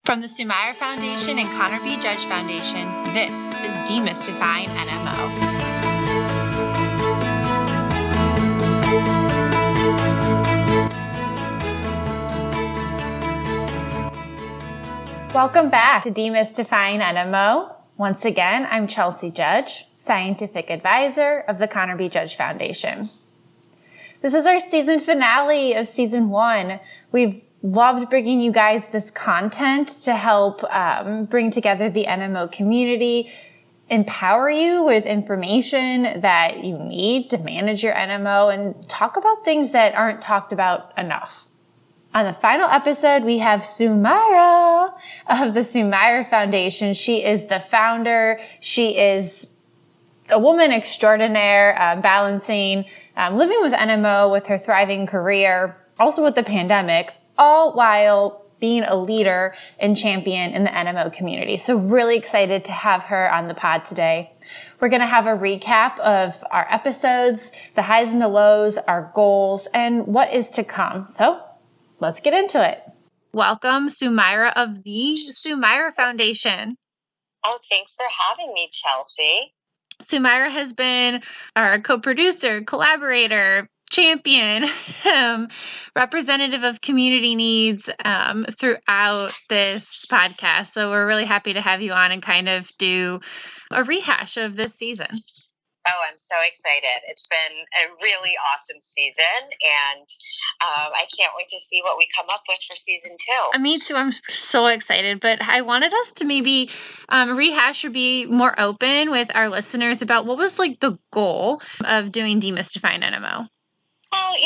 From the Sumaira Foundation and Connor B. Judge Foundation, this is Demystifying NMO. Welcome back to Demystifying NMO. Once again, I'm Chelsey Judge, Scientific Advisor of the Connor B. Judge Foundation. This is our season finale of Season 1. We've loved bringing you guys this content to help bring together the NMO community, empower you with information that you need to manage your NMO, and talk about things that aren't talked about enough. On the final episode, we have Sumaira of the Sumaira Foundation. She is the founder. She is a woman extraordinaire, balancing living with NMO with her thriving career, also with the pandemic, all while being a leader and champion in the NMO community. So really excited to have her on the pod today. We're going to have a recap of our episodes, the highs and the lows, our goals, and what is to come. So let's get into it. Welcome, Sumaira of the Sumaira Foundation. Oh, thanks for having me, Chelsey. Sumaira has been our co-producer, collaborator, champion, representative of community needs throughout this podcast. So we're really happy to have you on and kind of do a rehash of this season. Oh, I'm so excited. It's been a really awesome season, and I can't wait to see what we come up with for Season 2. Me too. I'm so excited, but I wanted us to maybe rehash or be more open with our listeners about what was like the goal of doing Demystifying NMO. Well,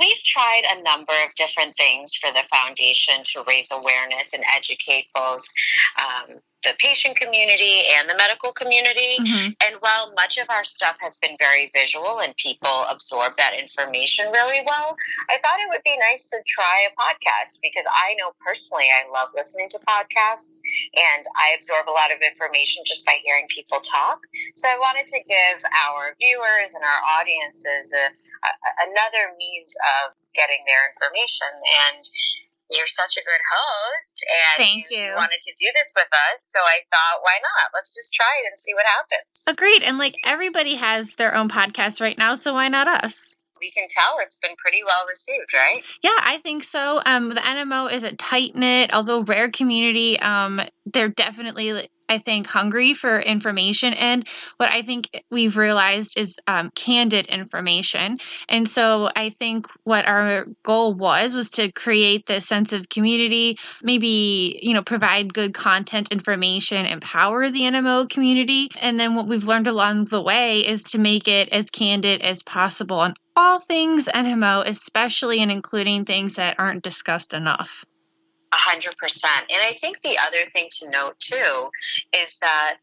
we've tried a number of different things for the foundation to raise awareness and educate both the patient community and the medical community. Mm-hmm. And while much of our stuff has been very visual and people absorb that information really well, I thought it would be nice to try a podcast because I know personally I love listening to podcasts and I absorb a lot of information just by hearing people talk. So I wanted to give our viewers and our audiences another means of getting their information. And you're such a good host, and Thank you. Wanted to do this with us, so I thought, why not? Let's just try it and see what happens. Agreed. And everybody has their own podcast right now, so why not us? We can tell it's been pretty well received, right? Yeah, I think so. The NMO is a tight-knit, although rare community. They're definitely, I think, hungry for information. And what I think we've realized is candid information. And so I think what our goal was to create this sense of community, maybe, provide good content, information, empower the NMO community. And then what we've learned along the way is to make it as candid as possible on all things NMO, especially and including things that aren't discussed enough. 100%. And I think the other thing to note, too, is that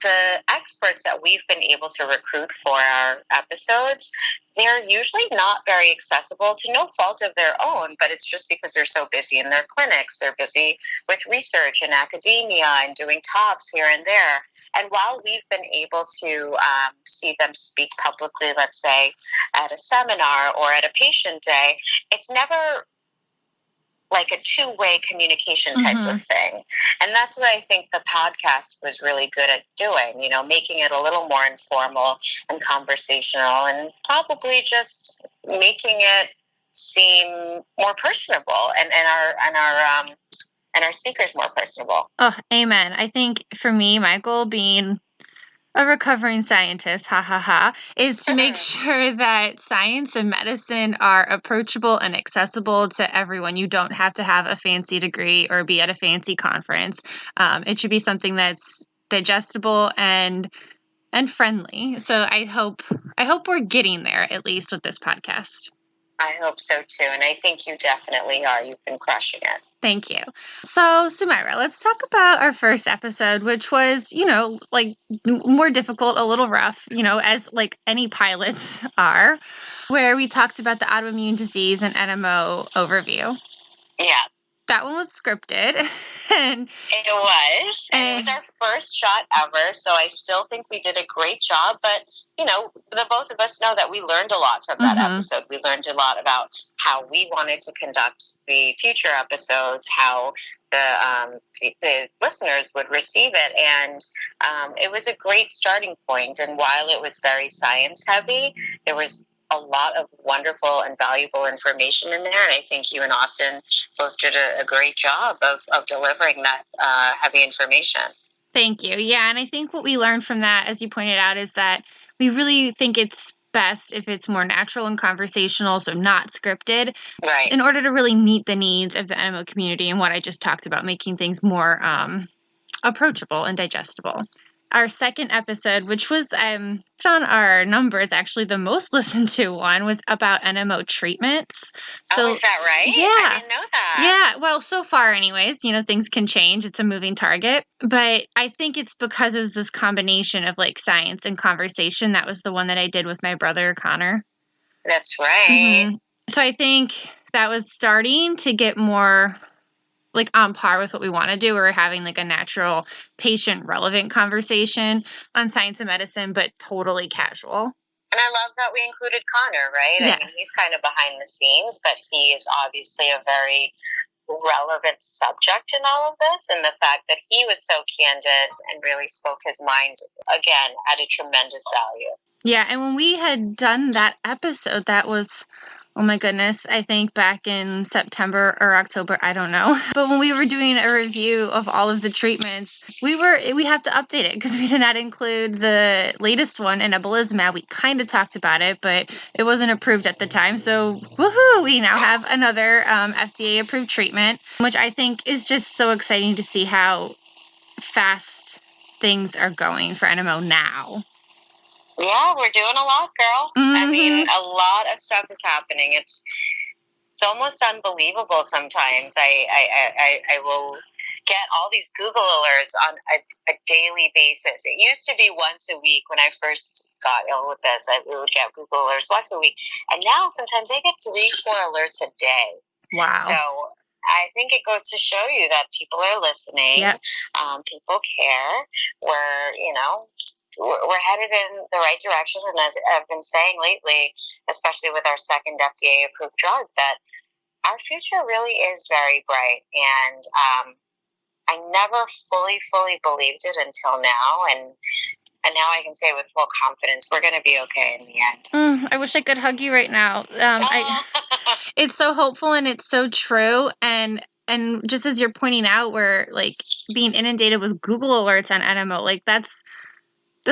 the experts that we've been able to recruit for our episodes, they're usually not very accessible to no fault of their own, but it's just because they're so busy in their clinics. They're busy with research and academia and doing talks here and there. And while we've been able to see them speak publicly, let's say, at a seminar or at a patient day, it's never like a two-way communication type Mm-hmm. of thing. And that's what I think the podcast was really good at doing, making it a little more informal and conversational and probably just making it seem more personable and our speakers more personable. Oh, amen. I think for me, my goal being a recovering scientist, is to make sure that science and medicine are approachable and accessible to everyone. You don't have to have a fancy degree or be at a fancy conference. It should be something that's digestible and friendly. So I hope we're getting there, at least with this podcast. I hope so too, and I think you definitely are. You've been crushing it. Thank you. So, Sumaira, let's talk about our first episode, which was, more difficult, a little rough, as any pilots are, where we talked about the autoimmune disease and NMO overview. Yeah. that one was scripted. and It was. And it was our first shot ever. So I still think we did a great job. But, the both of us know that we learned a lot from that episode. We learned a lot about how we wanted to conduct the future episodes, how the listeners would receive it. And it was a great starting point. And while it was very science heavy, there was a lot of wonderful and valuable information in there. And I think you and Austin both did a great job of delivering that heavy information. Thank you. Yeah, and I think what we learned from that, as you pointed out, is that we really think it's best if it's more natural and conversational, so not scripted, right, in order to really meet the needs of the NMO community and what I just talked about, making things more approachable and digestible. Our second episode, which was it's on our numbers, actually the most listened to one, was about NMO treatments. So, is that right? Yeah. I didn't know that. Yeah. Well, so far anyways, things can change. It's a moving target. But I think it's because it was this combination of like science and conversation. That was the one that I did with my brother, Connor. That's right. So I think that was starting to get more like on par with what we want to do. We're having like a natural, patient relevant conversation on science and medicine, but totally casual. And I love that we included Connor, right? Yes. I mean, he's kind of behind the scenes, but he is obviously a very relevant subject in all of this. And the fact that he was so candid and really spoke his mind, again, added tremendous value. Yeah. And when we had done that episode, that was, oh my goodness, I think back in September or October, I don't know. But when we were doing a review of all of the treatments, we have to update it because we did not include the latest one, inebilizumab. We kind of talked about it, but it wasn't approved at the time. So woohoo, we now have another FDA approved treatment, which I think is just so exciting to see how fast things are going for NMO now. Yeah, we're doing a lot, girl. I mean, a lot of stuff is happening. It's almost unbelievable sometimes. I will get all these Google alerts on a daily basis. It used to be once a week when I first got ill with this. We would get Google alerts once a week. And now sometimes I get 3-4 alerts a day. Wow. So I think it goes to show you that people are listening. Yep. People care. We're headed in the right direction. And as I've been saying lately, especially with our second FDA-approved drug, that our future really is very bright. And I never fully believed it until now. And now I can say with full confidence, we're going to be okay in the end. I wish I could hug you right now. It's so hopeful and it's so true. And just as you're pointing out, we're like being inundated with Google alerts on NMO, like that's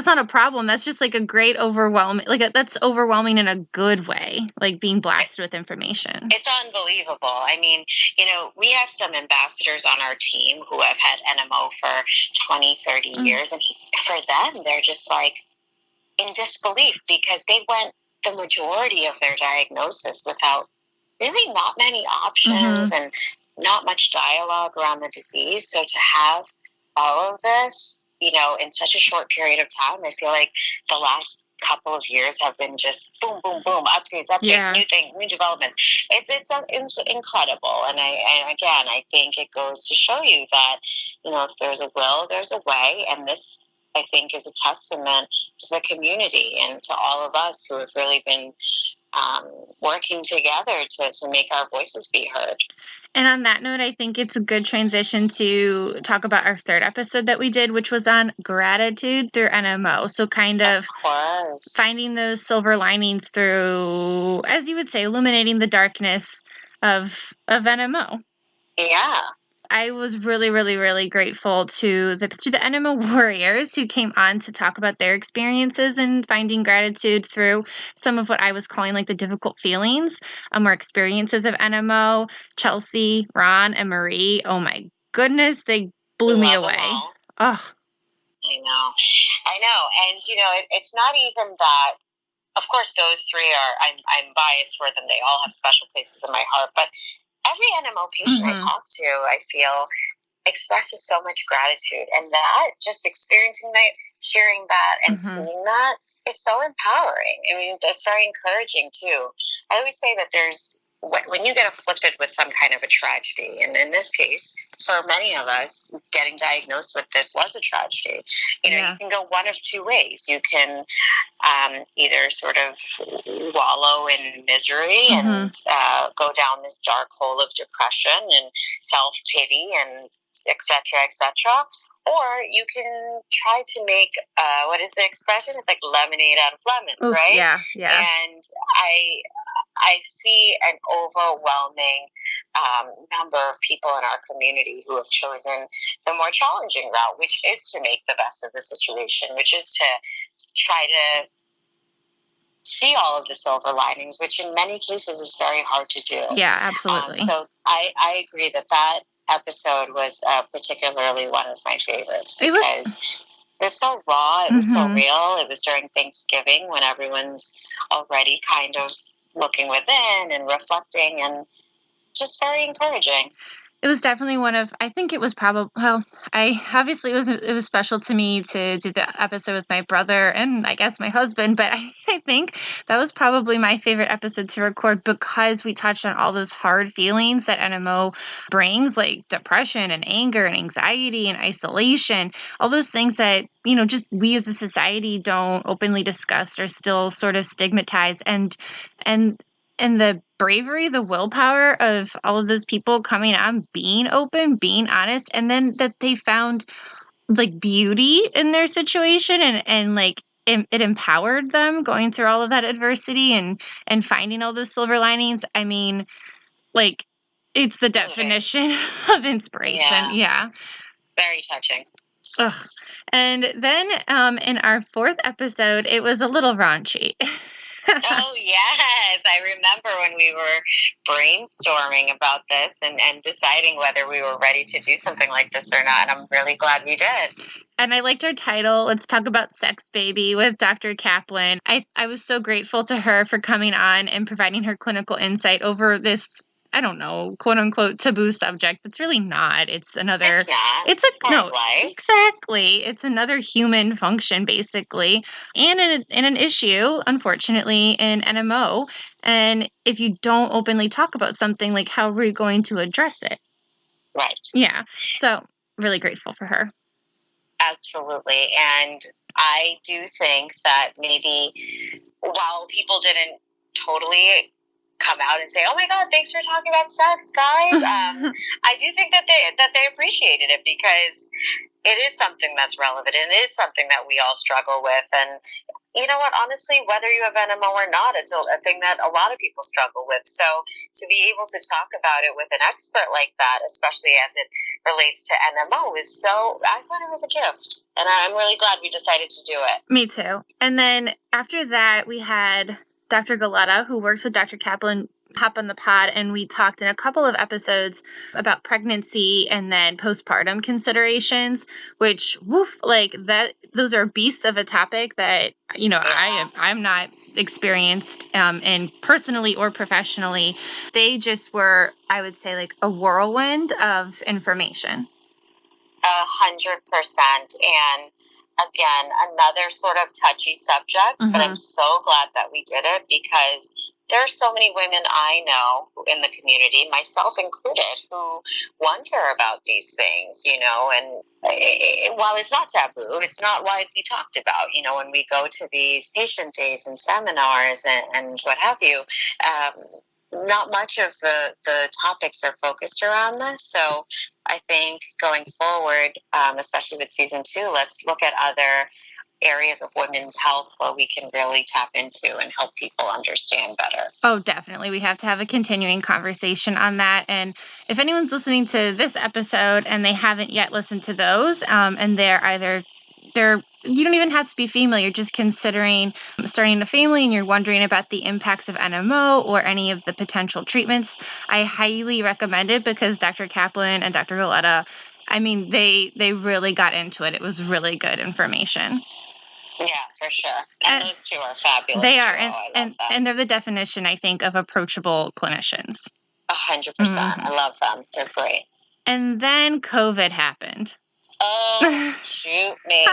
not a problem. That's just like a great overwhelming, that's overwhelming in a good way, like being blasted with information. It's unbelievable. I mean, we have some ambassadors on our team who have had NMO for 20, 30 years. And for them, they're just like in disbelief because they went the majority of their diagnosis without really not many options and not much dialogue around the disease. So to have all of this, in such a short period of time, I feel like the last couple of years have been just boom, boom, boom, updates, new things, new developments. It's incredible. And I think it goes to show you that, if there's a will, there's a way. And this, I think, is a testament to the community and to all of us who have really been working together to make our voices be heard. And on that note, I think it's a good transition to talk about our third episode that we did, which was on gratitude through NMO. So kind of finding those silver linings through, as you would say, illuminating the darkness of NMO. Yeah. I was really, really, really grateful to the NMO warriors who came on to talk about their experiences and finding gratitude through some of what I was calling like the difficult feelings or experiences of NMO. Chelsey, Ron, and Marie. Oh my goodness, they blew me away. Oh, I know. And it's not even that. Of course, those three are. I'm biased for them. They all have special places in my heart, but every NMO patient I talk to, I feel, expresses so much gratitude. And that, just experiencing that, hearing that, and seeing that is so empowering. I mean, it's very encouraging, too. I always say that there's when you get afflicted with some kind of a tragedy, and in this case, for many of us, getting diagnosed with this was a tragedy. You can go one of two ways. You can either sort of wallow in misery and go down this dark hole of depression and self-pity and et cetera, or you can try to make, what is the expression? It's like lemonade out of lemons, right? Yeah. And I see an overwhelming number of people in our community who have chosen the more challenging route, which is to make the best of the situation, which is to try to see all of the silver linings, which in many cases is very hard to do. Yeah, absolutely. So I agree that episode was particularly one of my favorites because it was so raw, it was so real. It was during Thanksgiving when everyone's already kind of looking within and reflecting, and just very encouraging. It was definitely one of, I think it was probably, it was special to me to do the episode with my brother and I guess my husband, but I think that was probably my favorite episode to record because we touched on all those hard feelings that NMO brings, like depression and anger and anxiety and isolation, all those things that, just we as a society don't openly discuss or still sort of stigmatize, and the bravery, the willpower of all of those people coming on, being open, being honest, and then that they found like beauty in their situation and like it empowered them going through all of that adversity and finding all those silver linings. I mean, like it's the definition of inspiration. Yeah. Very touching. Ugh. And then in our fourth episode, it was a little raunchy. Oh, yes. I remember when we were brainstorming about this and deciding whether we were ready to do something like this or not. And I'm really glad we did. And I liked our title, Let's Talk About Sex Baby with Dr. Kaplan. I was so grateful to her for coming on and providing her clinical insight over this, I don't know, quote unquote taboo subject. It's really not. It's another. It's life. Exactly. It's another human function, basically, and in an issue, unfortunately, in NMO. And if you don't openly talk about something, like how are we going to address it? Right. Yeah. So really grateful for her. Absolutely. And I do think that maybe while people didn't totally come out and say, "Oh my God, thanks for talking about sex, guys." I do think that they appreciated it because it is something that's relevant and it is something that we all struggle with. And you know what? Honestly, whether you have NMO or not, it's a thing that a lot of people struggle with. So to be able to talk about it with an expert like that, especially as it relates to NMO, I thought it was a gift. And I'm really glad we decided to do it. Me too. And then after that, we had Dr. Galetta, who works with Dr. Kaplan, hop on the pod, and we talked in a couple of episodes about pregnancy and then postpartum considerations, which, those are beasts of a topic that, I'm not experienced in personally or professionally. They just were, I would say, like a whirlwind of information. 100%. And again, another sort of touchy subject, but I'm so glad that we did it because there are so many women I know in the community, myself included, who wonder about these things, and while it's not taboo, it's not widely talked about, when we go to these patient days and seminars and what have you, not much of the topics are focused around this. So I think going forward, especially with season 2, let's look at other areas of women's health where we can really tap into and help people understand better. Oh, definitely. We have to have a continuing conversation on that. And if anyone's listening to this episode and they haven't yet listened to those, and you don't even have to be female. You're just considering starting a family and you're wondering about the impacts of NMO or any of the potential treatments, I highly recommend it because Dr. Kaplan and Dr. Galetta, they really got into it. It was really good information. Yeah, for sure. And those two are fabulous. They are. And they're the definition, I think, of approachable clinicians. 100%. I love them. They're great. And then COVID happened. Oh, shoot me.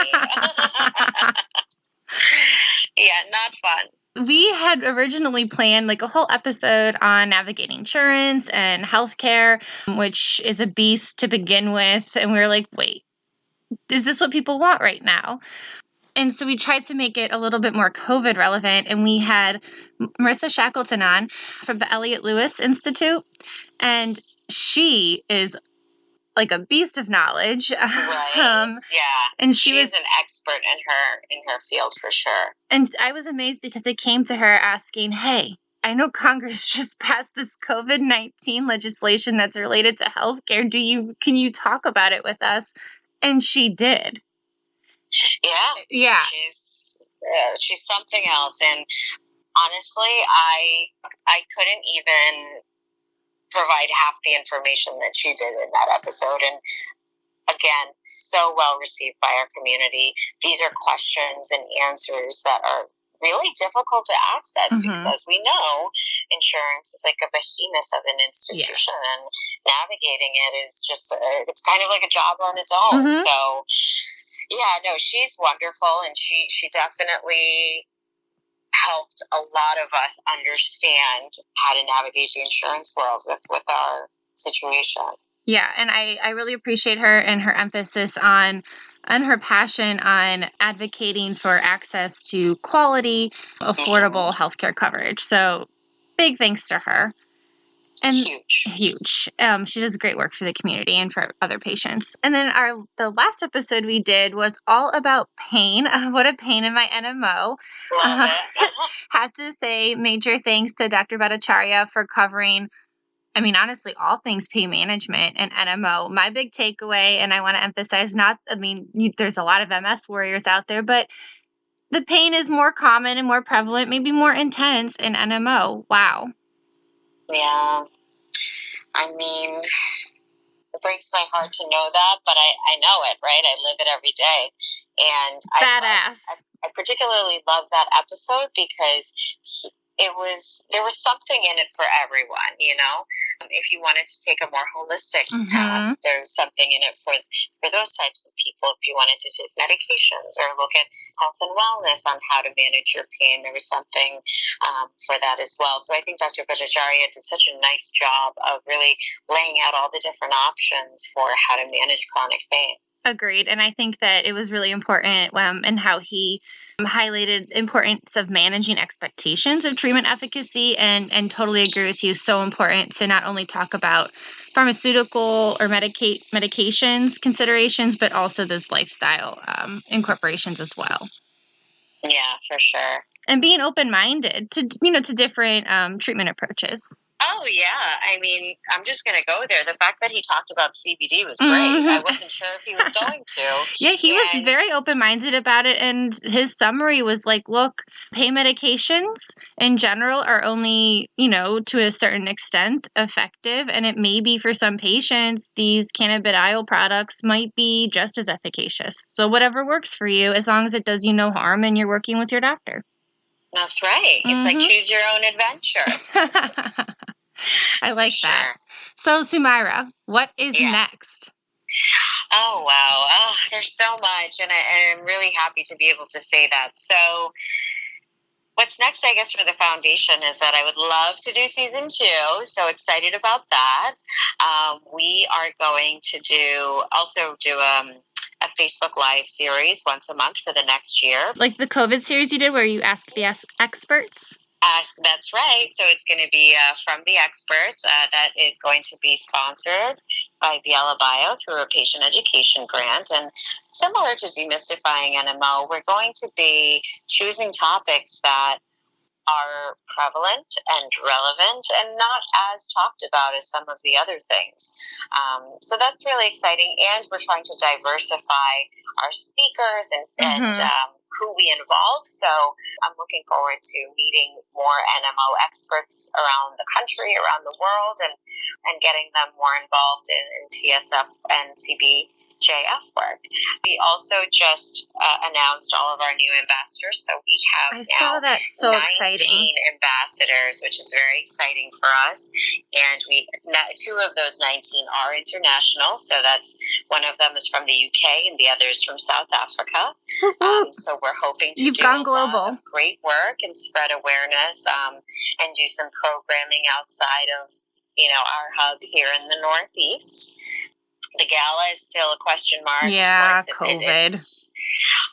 Yeah, not fun. we had originally planned like a whole episode on navigating insurance and healthcare, which is a beast to begin with. And we were like, wait, is this what people want right now? And so we tried to make it a little bit more COVID relevant. And we had Marissa Shackleton on from the Elliott Lewis Institute. And she is like a beast of knowledge. Right. And she was an expert in her field for sure. And I was amazed because they came to her asking, hey, I know Congress just passed this COVID-19 legislation that's related to healthcare. Can you talk about it with us? And she did. Yeah. She's something else. And honestly, I couldn't even provide half the information that she did in that episode. And again, so well received by our community. These are questions and answers that are really difficult to access because, as we know, insurance is like a behemoth of an institution, and navigating it is just, it's kind of like a job on its own. So, yeah, no, she's wonderful, and she definitely helped a lot of us understand how to navigate the insurance world with our situation. Yeah, and I really appreciate her and her emphasis on her passion on advocating for access to quality, affordable healthcare coverage. So big thanks to her. And huge. She does great work for the community and for other patients. And then the last episode we did was all about pain. What a pain in my NMO. Love it. Have to say major thanks to Dr. Bhattacharya for covering, I mean, honestly, all things pain management and NMO. My big takeaway, and I want to emphasize, there's a lot of MS warriors out there, but the pain is more common and more prevalent, maybe more intense in NMO. Wow. Yeah. I mean, it breaks my heart to know that, but I know it, right? I live it every day. And badass. I particularly love that episode because there was something in it for everyone, you know. If you wanted to take a more holistic path, there's something in it for those types of people. If you wanted to take medications or look at health and wellness on how to manage your pain, there was something for that as well. So I think Dr. Bhattacharya did such a nice job of really laying out all the different options for how to manage chronic pain. Agreed. And I think that it was really important in how he highlighted the importance of managing expectations of treatment efficacy, and totally agree with you. So important to not only talk about pharmaceutical or medications considerations, but also those lifestyle incorporations as well. Yeah, for sure. And being open-minded to different treatment approaches. Oh, yeah. I mean, I'm just going to go there. The fact that he talked about CBD was great. I wasn't sure if he was going to. Yeah, he was very open-minded about it. And his summary was like, look, pain medications in general are only, to a certain extent effective. And it may be for some patients, these cannabidiol products might be just as efficacious. So whatever works for you, as long as it does you no harm and you're working with your doctor. That's right. It's like choose your own adventure. I like that. So, Sumaira, what is next? Oh, wow. Oh, there's so much, and I'm really happy to be able to say that. So, what's next, I guess, for the foundation is that I would love to do season 2. So excited about that. We are going to do a Facebook Live series once a month for the next year. Like the COVID series you did where you asked the experts? That's right. So it's going to be from the experts. That is going to be sponsored by Viela Bio through a patient education grant. And similar to Demystifying NMO, we're going to be choosing topics that are prevalent and relevant and not as talked about as some of the other things. So that's really exciting. And we're trying to diversify our speakers and who we involve. So I'm looking forward to meeting more NMO experts around the country, around the world, and getting them more involved in TSF and CBJF CBJF work. We also just announced all of our new ambassadors, so we have now 19 exciting. ambassadors, which is very exciting for us. And two of those 19 are international, so that's one of them is from the UK and the other is from South Africa. So we're hoping to do a lot of great work and spread awareness and do some programming outside of our hub here in the Northeast. The gala is still a question mark. Yeah, of course, COVID.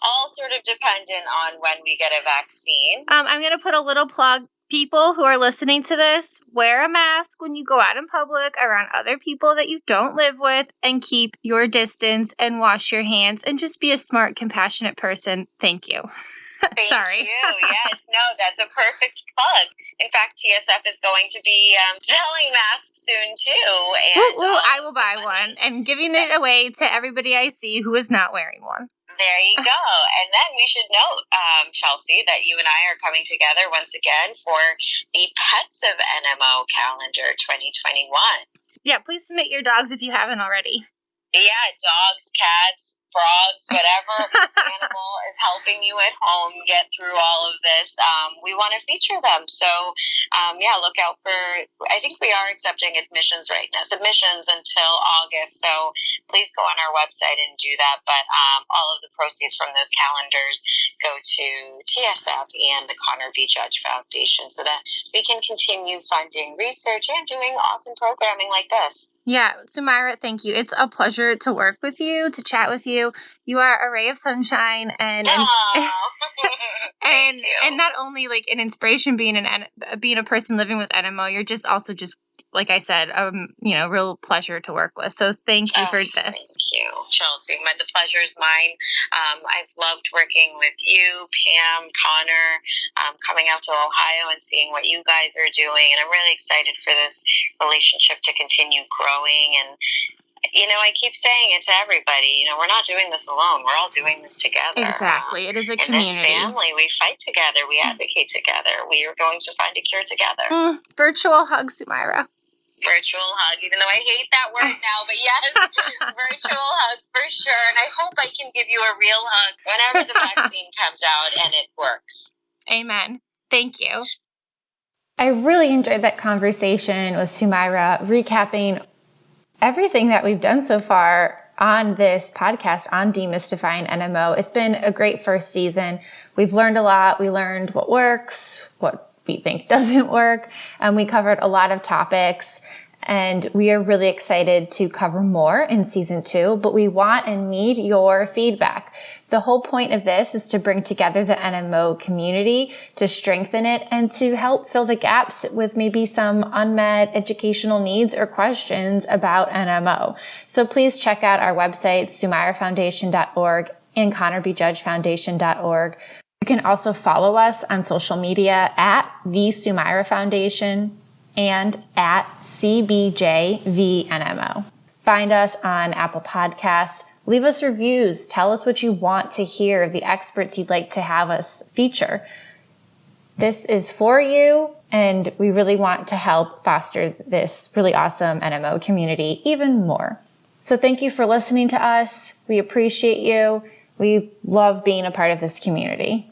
All sort of dependent on when we get a vaccine. I'm going to put a little plug. People who are listening to this, wear a mask when you go out in public around other people that you don't live with, and keep your distance and wash your hands and just be a smart, compassionate person. Thank you. Thank you. Yes, no, that's a perfect plug. In fact, TSF is going to be selling masks soon, too. And I will buy one and giving it away to everybody I see who is not wearing one. There you go. And then we should note, Chelsey, that you and I are coming together once again for the Pets of NMO calendar 2021. Yeah, please submit your dogs if you haven't already. Yeah, dogs, cats, frogs, whatever animal is helping you at home get through all of this. We want to feature them. So, look out for, I think we are accepting submissions until August. So please go on our website and do that. But all of the proceeds from those calendars go to TSF and the Connor B. Judge Foundation so that we can continue funding research and doing awesome programming like this. Yeah, Sumaira, thank you. It's a pleasure to work with you, to chat with you. You are a ray of sunshine and not only like an inspiration being a person living with NMO, you're just also like I said, real pleasure to work with. So thank you for this. Thank you, Chelsey. The pleasure is mine. I've loved working with you, Pam, Connor, coming out to Ohio and seeing what you guys are doing. And I'm really excited for this relationship to continue growing. And, I keep saying it to everybody, we're not doing this alone. We're all doing this together. Exactly. It is a community. In this family, we fight together. We advocate together. We are going to find a cure together. Virtual hug, Sumaira. Virtual hug, even though I hate that word now, but yes, virtual hug for sure. And I hope I can give you a real hug whenever the vaccine comes out and it works. Amen. Thank you. I really enjoyed that conversation with Sumaira, recapping everything that we've done so far on this podcast on Demystifying NMO. It's been a great first season. We've learned a lot. We learned what works, what we think doesn't work, and we covered a lot of topics. And we are really excited to cover more in season 2, but we want and need your feedback. The whole point of this is to bring together the NMO community, to strengthen it, and to help fill the gaps with maybe some unmet educational needs or questions about NMO. So please check out our website, SumairaFoundation.org and ConnorBJudgeFoundation.org. You can also follow us on social media at the Sumaira Foundation and at CBJVNMO. Find us on Apple Podcasts. Leave us reviews. Tell us what you want to hear, the experts you'd like to have us feature. This is for you, and we really want to help foster this really awesome NMO community even more. So thank you for listening to us. We appreciate you. We love being a part of this community.